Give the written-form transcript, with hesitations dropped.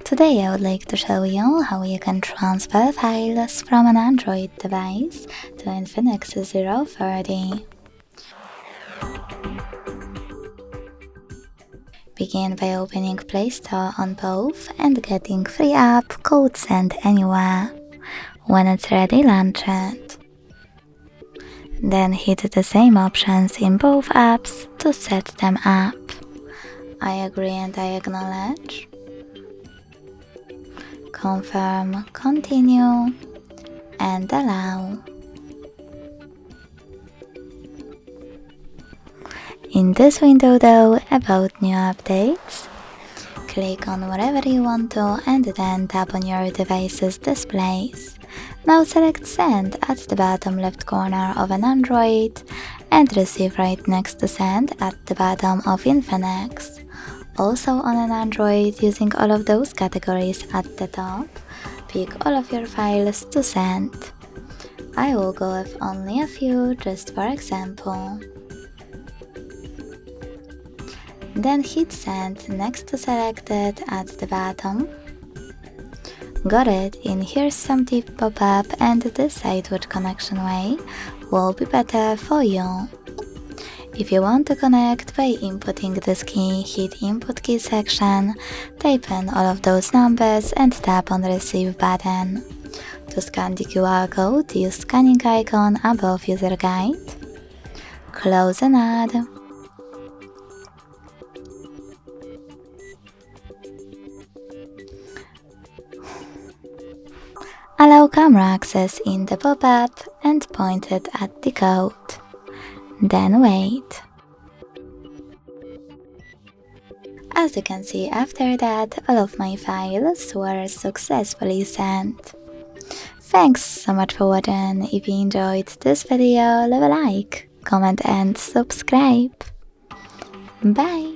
Today I would like to show you how you can transfer files from an Android device to Infinix Zero 30. Begin by opening Play Store on both and getting free app code Send Anywhere. When it's ready, launch it. Then hit the same options in both apps to set them up. I agree and I acknowledge. Confirm, continue, and allow. In this window though, about new updates, click on wherever you want to and then tap on your device's displays. Now select Send at the bottom left corner of an Android and Receive right next to Send at the bottom of Infinix. Also on an Android, using all of those categories at the top, pick all of your files to send. I will go with only a few, just for example. Then hit Send next to Selected at the bottom. Got it, in Here's Some Tip pop-up and decide which connection way will be better for you. If you want to connect by inputting this key, hit Input Key section, type in all of those numbers and tap on the Receive button. To scan the QR code, use scanning icon above User Guide. Close and add. Allow camera access in the pop-up and point it at the code. Then wait. As you can see, after that, all of my files were successfully sent. Thanks so much for watching. If you enjoyed this video, leave a like, comment and subscribe. Bye!